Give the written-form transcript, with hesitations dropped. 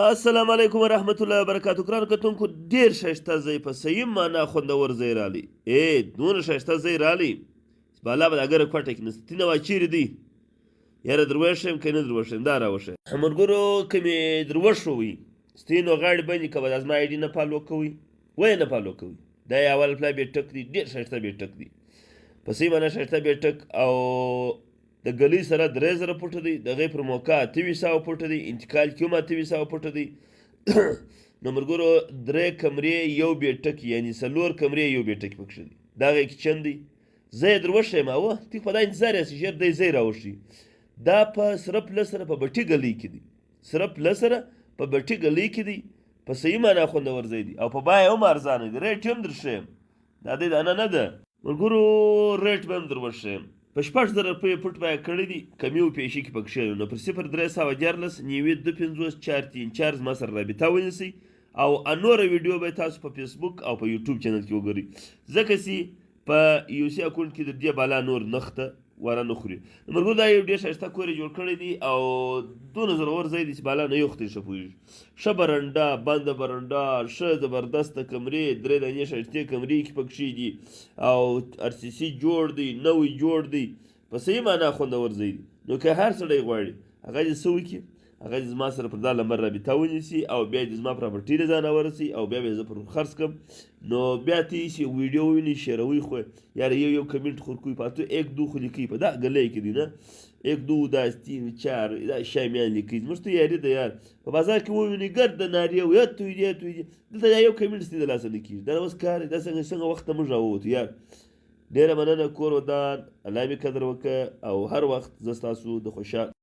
السلام علیکم ورحمت الله وبرکاتو. ګرانو کتونکو ډېر ښایسته ځای په صحیح معنا خوندور ځای رالی. دونه ښایسته ځای رالی چې بالا به د اګره کوټه کې نسته. تینه وایي چیرې دی؟ یاره در وښیم که نه در وښیم دا راوښیه. ملګرو که مې در وښوئ ستینو غاړې بندې که به دا زما آی ډي نه فالو کوئ ولې نه فالو کوئ؟ دا یې اول پلا بیټک دی، ډېر ښایسته بیټک دی، په صحیح معنا ښایسته بیټک او د ګلۍ سره 3000 فوټه دی، د هغې پر موقع 2800 فوټه دی، انتقال کې هم 2800 فوټه دی. نو ملګرو 3 کمرې یو بیټک یعنې 4 کمرې یو بیټک پکښې دی. د هغې کچن دی. زه یې در وښیم اوه ته په دا انتظار یاستې ژر دی ځای راوښي. دا په سره پله سره په بټي ګلۍ کې دی، سره پله سره په بټي ګلۍ کې دی، په صحیح معنا خوندور ځای دی او په بیه هم ارزانه دی، ریټ هم در ښیم، دا دی دانه نه ده ملګرو، ریټ به هم در وښیم. په 6000 روپۍ پټ بیه کړی دی، کمي او پیشي کې پکې شوی نو پر 0314 92 434 زما سره رابطه ونیسئ او نوره ویډیو به تاسو په فیسبوک او په یوټیوب چینل کې وګورئ، ځکه چې په یو سی اکاونټ کې د دې بالا نور نخته واره نه خوري. ملګرو دا یو ډېر ښایسته کور یې جوړ کړی دی او دونه زورور ځای دی چې بالا نه یوختی ښه پوهېږي، ښه برنډه، بنده برنډه، ښه زبردسته کمرې، 3 دانې ښایستې کمرې کې پکښې دي او ار سی سی جوړ دی، نوی جوړ دی، په صحیح معنا خوندور ځای دی. نو که هر سړی غواړي هغه دې څه وکړي، هغه دې زما سره پر دا لمبر رابطه ونیسي او بیا دې زما پراپرټي له ځانه ورسوي او بیا به یې زه پر خرڅ کړم. نو بیا ته ایسي ویډیو وویني شیروئ خو یاره یو کمنټ خور کوي پاتو 1-2 خو لیکئ په دا ګلۍ کې دی نه 1-2 دا 3-4 دا شامیان لیکئ زموږ ته یاري ده یار، په بازار کې وویني ګرد د نارې او یا توی دی دلته یو کمنټ دې د لاسه نه کېږي، دا اوس کار دا څنګه وخت ته موږ راووتو یار. ډېره مننه کور ودان، الله مې قدر وکړه او هر وخت زه ستاسو د خوشحال